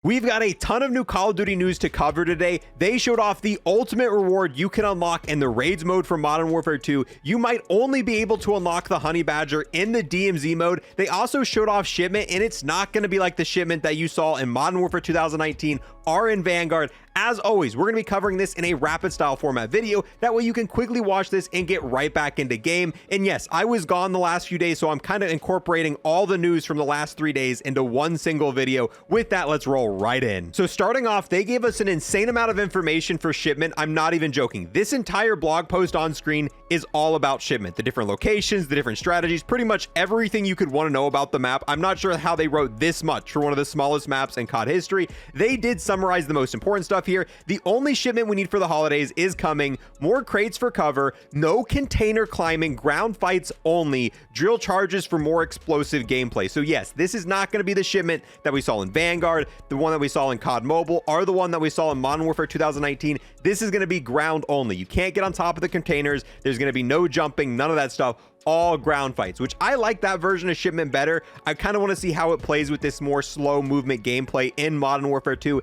We've got a ton of new Call of Duty news to cover today. They showed off the ultimate reward you can unlock in the Raids mode for Modern Warfare 2. You might only be able to unlock the Honey Badger in the DMZ mode. They also showed off Shipment, and it's not going to be like the Shipment that you saw in Modern Warfare 2019 or in Vanguard. As always, we're going to be covering this in a rapid style format video. That way you can quickly watch this and get right back into game. And yes, I was gone the last few days, so I'm kind of incorporating all the news from the last 3 days into one single video. With that, let's roll right in. So starting off, they gave us an insane amount of information for Shipment. I'm not even joking. This entire blog post on screen is all about Shipment. The different locations, the different strategies, pretty much everything you could want to know about the map. I'm not sure how they wrote this much for one of the smallest maps in COD history. They did summarize the most important stuff here. The only shipment we need for the holidays is coming. More crates for cover, no container climbing, ground fights only, drill charges for more explosive gameplay. So yes, this is not going to be the shipment that we saw in Vanguard, the one that we saw in COD Mobile, or the one that we saw in Modern Warfare 2019. This is going to be ground only. You can't get on top of the containers. There's going to be no jumping, none of that stuff. All ground fights, which I like that version of Shipment better. I kind of want to see how it plays with this more slow movement gameplay in Modern Warfare 2.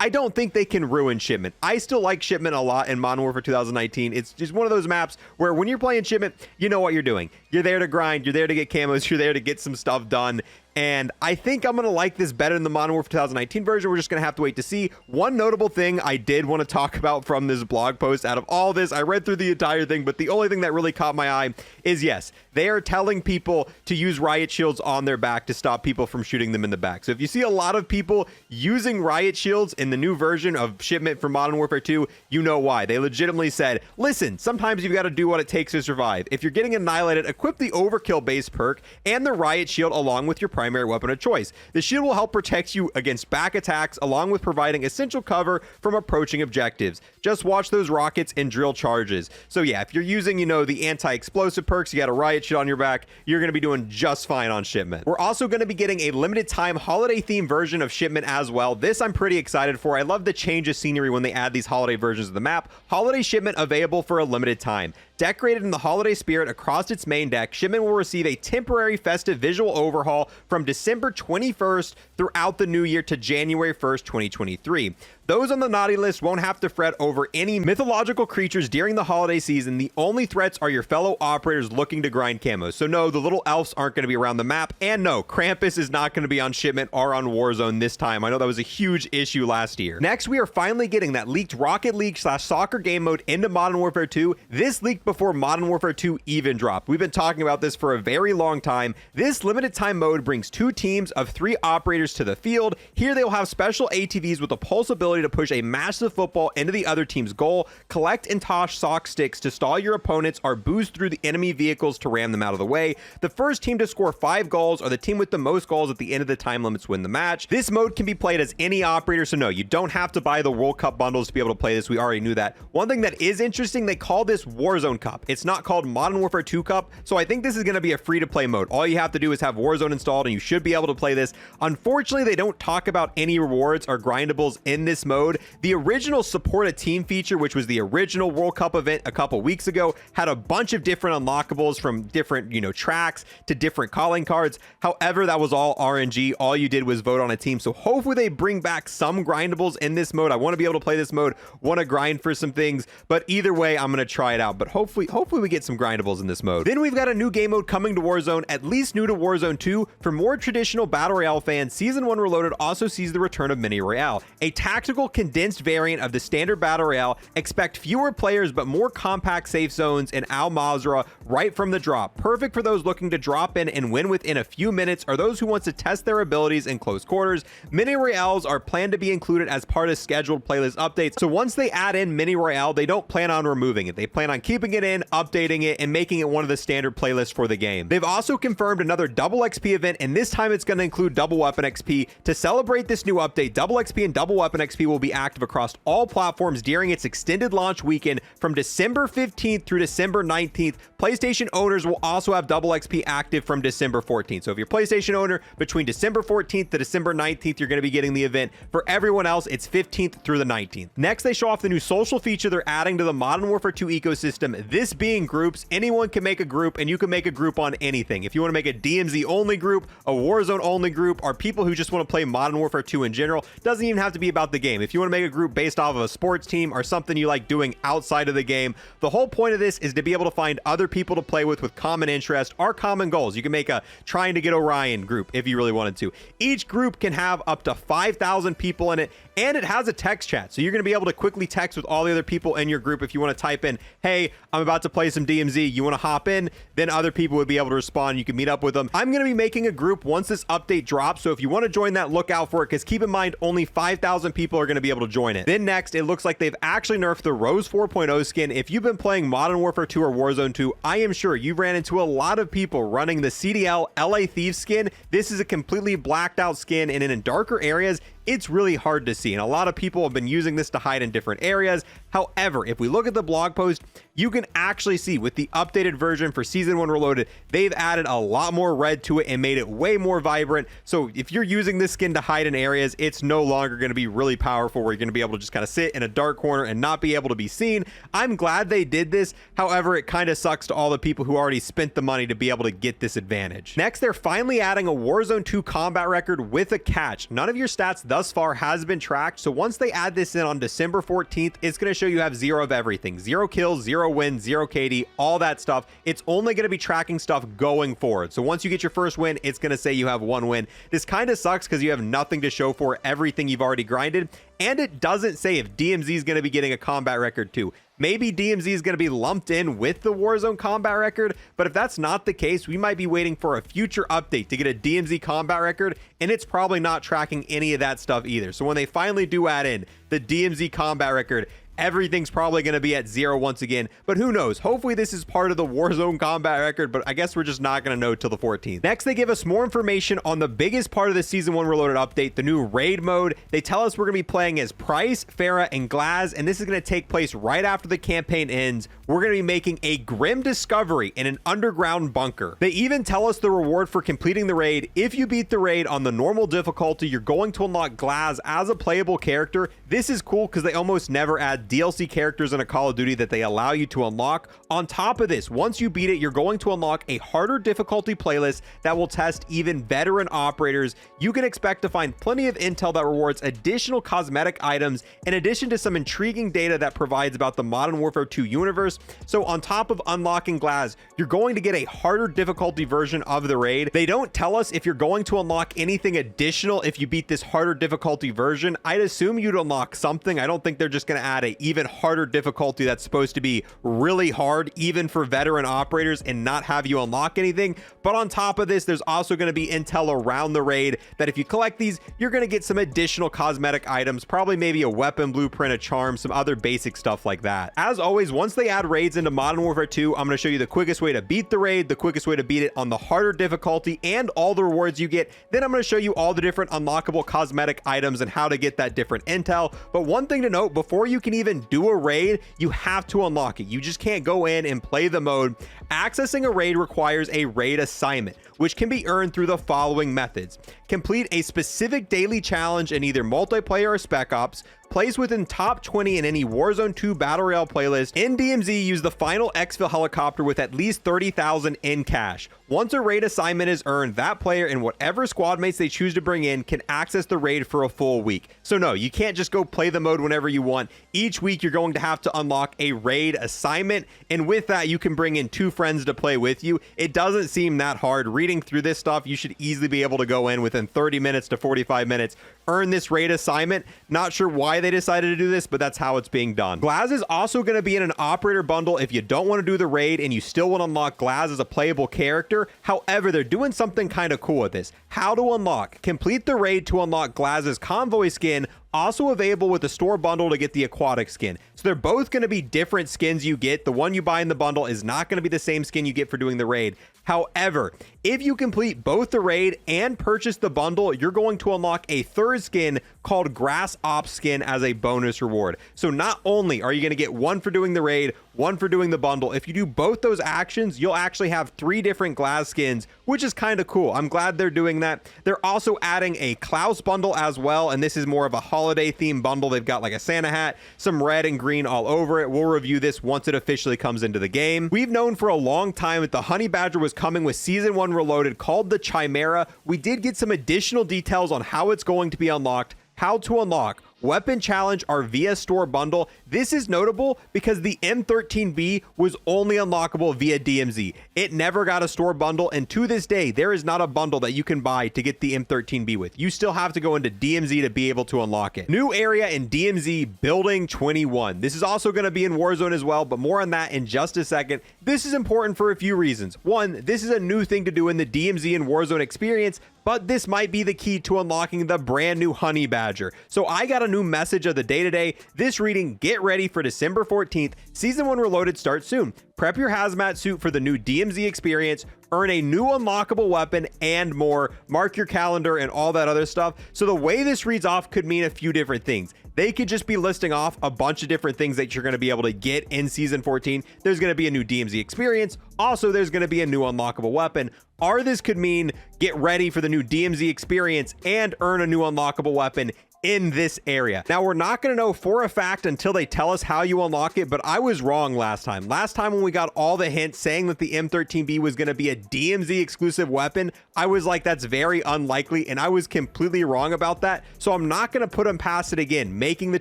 I don't think they can ruin Shipment. I still like Shipment a lot in Modern Warfare 2019. It's just one of those maps where when you're playing Shipment, you know what you're doing. You're there to grind, you're there to get camos, you're there to get some stuff done. And I think I'm going to like this better than the Modern Warfare 2019 version. We're just going to have to wait to see. One notable thing I did want to talk about from this blog post, out of all this, I read through the entire thing, but the only thing that really caught my eye is, yes, they are telling people to use riot shields on their back to stop people from shooting them in the back. So if you see a lot of people using riot shields in the new version of Shipment for Modern Warfare 2, you know why. They legitimately said, listen, sometimes you've got to do what it takes to survive. If you're getting annihilated, equip the overkill base perk and the riot shield along with your primary weapon of choice. The shield will help protect you against back attacks along with providing essential cover from approaching objectives. Just watch those rockets and drill charges. So yeah, if you're using, the anti-explosive perks, you got a riot shield on your back, you're going to be doing just fine on Shipment. We're also going to be getting a limited time holiday theme version of Shipment as well. This I'm pretty excited for. I love the change of scenery when they add these holiday versions of the map. Holiday Shipment available for a limited time. Decorated in the holiday spirit across its main deck, Shipment will receive a temporary festive visual overhaul from December 21st throughout the new year to January 1st, 2023. Those on the naughty list won't have to fret over any mythological creatures during the holiday season. The only threats are your fellow operators looking to grind camos. So no, the little elves aren't going to be around the map. And no, Krampus is not going to be on Shipment or on Warzone this time. I know that was a huge issue last year. Next, we are finally getting that leaked Rocket League/soccer game mode into Modern Warfare 2. This leaked before Modern Warfare 2 even dropped. We've been talking about this for a very long time. This limited time mode brings 2 teams of 3 operators to the field. Here they will have special ATVs with a pulse ability to push a massive football into the other team's goal, collect and toss sock sticks to stall your opponents, or boost through the enemy vehicles to ram them out of the way. The first team to score 5 goals or the team with the most goals at the end of the time limits win the match. This mode can be played as any operator, so no, you don't have to buy the World Cup bundles to be able to play this. We already knew that. One thing that is interesting, they call this Warzone Cup. It's not called Modern Warfare 2 Cup, so I think this is going to be a free-to-play mode. All you have to do is have Warzone installed and you should be able to play this. Unfortunately, they don't talk about any rewards or grindables in this mode. The original support a team feature, which was the original World Cup event a couple weeks ago, had a bunch of different unlockables from different, tracks to different calling cards. However, that was all RNG. All you did was vote on a team. So hopefully they bring back some grindables in this mode. I want to be able to play this mode, want to grind for some things, but either way, I'm going to try it out. But hopefully we get some grindables in this mode. Then we've got a new game mode coming to Warzone, at least new to Warzone 2. For more traditional Battle Royale fans, Season 1 Reloaded also sees the return of Mini Royale, a tactical condensed variant of the standard Battle Royale. Expect fewer players but more compact safe zones in Al Mazrah right from the drop. Perfect for those looking to drop in and win within a few minutes, or those who want to test their abilities in close quarters. Mini Royales are planned to be included as part of scheduled playlist updates. So once they add in Mini Royale, they don't plan on removing it. They plan on keeping it in, updating it, and making it one of the standard playlists for the game. They've also confirmed another double XP event, and this time it's going to include double weapon XP. To celebrate this new update, double XP and double weapon XP will be active across all platforms during its extended launch weekend from December 15th through December 19th. PlayStation owners will also have double XP active from December 14th. So if you're a PlayStation owner, between December 14th to December 19th, you're going to be getting the event. For everyone else, it's 15th through the 19th. Next, they show off the new social feature they're adding to the Modern Warfare 2 ecosystem, this being groups. Anyone can make a group, and you can make a group on anything. If you want to make a DMZ only group, a Warzone only group, or people who just want to play Modern Warfare 2 in general. Doesn't even have to be about the game. If you want to make a group based off of a sports team or something you like doing outside of the game, the whole point of this is to be able to find other people to play with common interest or common goals. You can make a trying to get Orion group if you really wanted to. Each group can have up to 5,000 people in it, and it has a text chat. So you're going to be able to quickly text with all the other people in your group if you want to type in, hey, I'm about to play some DMZ. You want to hop in? Then other people would be able to respond. You can meet up with them. I'm going to be making a group once this update drops. So if you want to join that, look out for it, because keep in mind, only 5,000 people are going to be able to join it. Then next, it looks like they've actually nerfed the Rose 4.0 skin. If you've been playing Modern Warfare 2 or Warzone 2, I am sure you ran into a lot of people running the CDL LA Theifs skin. This is a completely blacked out skin, and in darker areas, it's really hard to see, and a lot of people have been using this to hide in different areas. However, if we look at the blog post, you can actually see with the updated version for Season 1 Reloaded, they've added a lot more red to it and made it way more vibrant. So if you're using this skin to hide in areas, it's no longer going to be really powerful where you're going to be able to just kind of sit in a dark corner and not be able to be seen. I'm glad they did this. However, it kind of sucks to all the people who already spent the money to be able to get this advantage. Next, they're finally adding a Warzone 2 combat record with a catch. None of your stats thus far has been tracked, so once they add this in on December 14th, it's going to show you have 0 of everything. 0 kills, 0 wins, 0 KD, all that stuff. It's only going to be tracking stuff going forward. So once you get your first win, it's going to say you have 1 win. This kind of sucks because you have nothing to show for everything you've already grinded, and it doesn't say if DMZ is going to be getting a combat record too. Maybe DMZ is going to be lumped in with the Warzone combat record, but if that's not the case, we might be waiting for a future update to get a DMZ combat record, and it's probably not tracking any of that stuff either. So when they finally do add in the DMZ combat record, everything's probably going to be at 0 once again, but who knows? Hopefully this is part of the Warzone combat record, but I guess we're just not going to know till the 14th. Next, they give us more information on the biggest part of the Season 1 Reloaded update, the new raid mode. They tell us we're going to be playing as Price, Farah, and Gaz, and this is going to take place right after the campaign ends. We're going to be making a grim discovery in an underground bunker. They even tell us the reward for completing the raid. If you beat the raid on the normal difficulty, you're going to unlock Gaz as a playable character. This is cool because they almost never add DLC characters in a Call of Duty that they allow you to unlock. On top of this, once you beat it, you're going to unlock a harder difficulty playlist that will test even veteran operators. You can expect to find plenty of intel that rewards additional cosmetic items, in addition to some intriguing data that provides about the Modern Warfare 2 universe. So on top of unlocking Gaz, you're going to get a harder difficulty version of the raid. They don't tell us if you're going to unlock anything additional if you beat this harder difficulty version. I'd assume you'd unlock something. I don't think they're just going to add a even harder difficulty that's supposed to be really hard even for veteran operators and not have you unlock anything. But on top of this, there's also going to be intel around the raid that if you collect these, you're going to get some additional cosmetic items, probably maybe a weapon blueprint, a charm, some other basic stuff like that. As always, once they add raids into Modern Warfare 2, I'm going to show you the quickest way to beat the raid, the quickest way to beat it on the harder difficulty, and all the rewards you get. Then I'm going to show you all the different unlockable cosmetic items and how to get that different intel. But one thing to note, before you can even do a raid, you have to unlock it. You just can't go in and play the mode. Accessing a raid requires a raid assignment, which can be earned through the following methods. Complete a specific daily challenge in either multiplayer or spec ops, place within top 20 in any Warzone 2 Battle Royale playlist. In DMZ, use the final exfil helicopter with at least 30,000 in cash. Once a raid assignment is earned, that player and whatever squad mates they choose to bring in can access the raid for a full week. So no, you can't just go play the mode whenever you want. Each week, you're going to have to unlock a raid assignment, and with that, you can bring in 2 friends to play with you. It doesn't seem that hard. Reading through this stuff, you should easily be able to go in within 30 minutes to 45 minutes, earn this raid assignment. Not sure why they decided to do this, but that's how it's being done. Gaz is also going to be in an operator bundle if you don't want to do the raid and you still want to unlock Gaz as a playable character. However, they're doing something kind of cool with this. How to unlock. Complete the raid to unlock Gaz's convoy skin, also available with the store bundle to get the aquatic skin. So they're both going to be different skins you get. The one you buy in the bundle is not going to be the same skin you get for doing the raid. However, if you complete both the raid and purchase the bundle, you're going to unlock a third skin called Grass Ops skin as a bonus reward. So not only are you going to get one for doing the raid, one for doing the bundle, if you do both those actions, you'll actually have 3 different Gaz skins, which is kind of cool. I'm glad they're doing that. They're also adding a Klaus bundle as well, and this is more of a holiday themed bundle. They've got like a Santa hat, some red and green all over it. We'll review this once it officially comes into the game. We've known for a long time that the Honey Badger was coming with Season 1 Reloaded called the Chimera. We did get some additional details on how it's going to be unlocked, how to unlock, weapon challenge, our via store bundle. This is notable because the M13B was only unlockable via DMZ. It never got a store bundle, and to this day, there is not a bundle that you can buy to get the M13B with. You still have to go into DMZ to be able to unlock it. New area in DMZ, Building 21. This is also going to be in Warzone as well, but more on that in just a second. This is important for a few reasons. One, this is a new thing to do in the DMZ and Warzone experience, but this might be the key to unlocking the brand new Honey Badger. So I got a new message of the day today. This reading, get ready for December 14th. Season 1 Reloaded starts soon. Prep your hazmat suit for the new DMZ experience, earn a new unlockable weapon, and more. Mark your calendar and all that other stuff. So the way this reads off could mean a few different things. They could just be listing off a bunch of different things that you're going to be able to get in Season 14. There's going to be a new DMZ experience. Also, there's going to be a new unlockable weapon. Or this could mean get ready for the new DMZ experience and earn a new unlockable weapon in this area. Now, we're not going to know for a fact until they tell us how you unlock it, but I was wrong last time. Last time when we got all the hints saying that the M13B was going to be a DMZ exclusive weapon, I was like, that's very unlikely, and I was completely wrong about that. So I'm not going to put them past it again, making the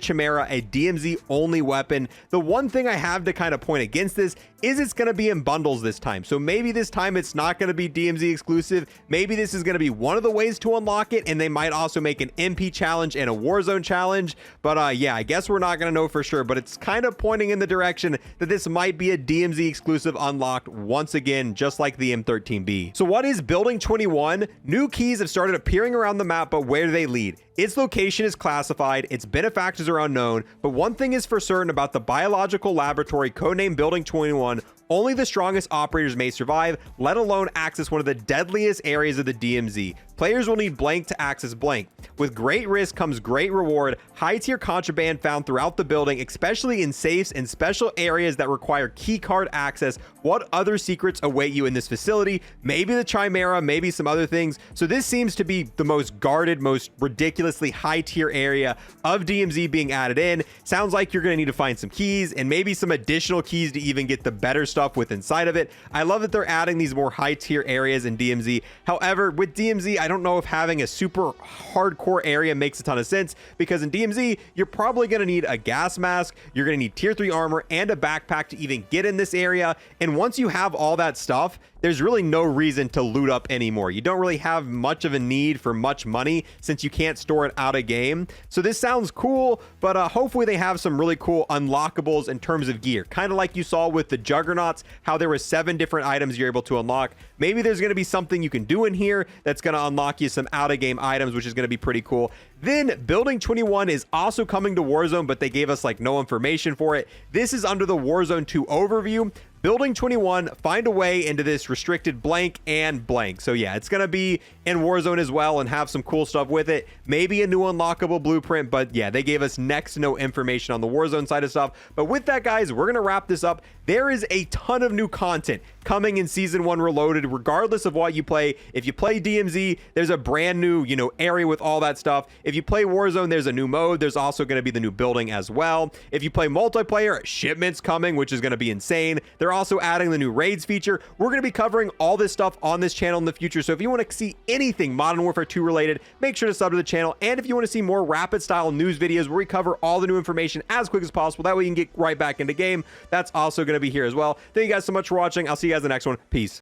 Chimera a DMZ only weapon. The one thing I have to kind of point against this is it's going to be in bundles this time. So maybe this time it's not going to be DMZ exclusive. Maybe this is going to be one of the ways to unlock it, and they might also make an MP challenge and a Warzone challenge. But yeah, I guess we're not going to know for sure, but it's kind of pointing in the direction that this might be a DMZ exclusive unlocked once again, just like the M13B. So what is Building 21? New keys have started appearing around the map, but where do they lead? Its location is classified, its benefactors are unknown, but one thing is for certain about the biological laboratory codenamed Building 21, only the strongest operators may survive, let alone access one of the deadliest areas of the DMZ. Players will need blank to access blank. With great risk comes great reward. High tier contraband found throughout the building, especially in safes and special areas that require keycard access. What other secrets await you in this facility? Maybe the Chimera, maybe some other things. So this seems to be the most guarded, most ridiculously high tier area of DMZ being added in. Sounds like you're going to need to find some keys and maybe some additional keys to even get the better stuff with inside of it. I love that they're adding these more high tier areas in DMZ. However, with DMZ, I don't know if having a super hardcore area makes a ton of sense, because in DMZ, you're probably going to need a gas mask, you're going to need tier 3 armor and a backpack to even get in this area. And once you have all that stuff, there's really no reason to loot up anymore. You don't really have much of a need for much money since you can't store it out of game. So this sounds cool, but hopefully they have some really cool unlockables in terms of gear. Kind of like you saw with the Juggernauts, how there were 7 different items you're able to unlock. Maybe there's going to be something you can do in here that's going to unlock you some out of game items, which is going to be pretty cool. Then Building 21 is also coming to Warzone, but they gave us like no information for it. This is under the Warzone 2 overview. Building 21, find a way into this restricted blank and blank. So yeah, it's going to be in Warzone as well and have some cool stuff with it. Maybe a new unlockable blueprint, but yeah, they gave us next to no information on the Warzone side of stuff. But with that, guys, we're going to wrap this up. There is a ton of new content coming in Season 1 Reloaded, regardless of what you play. If you play DMZ, there's a brand new, area with all that stuff. If you play Warzone, there's a new mode. There's also going to be the new building as well. If you play multiplayer, Shipment's coming, which is going to be insane. They're also adding the new raids feature. We're going to be covering all this stuff on this channel in the future. So if you want to see anything Modern Warfare 2 related, make sure to sub to the channel. And if you want to see more rapid style news videos where we cover all the new information as quick as possible, that way you can get right back into game, that's also going to be here as well. Thank you guys so much for watching. I'll see you guys in the next one. Peace.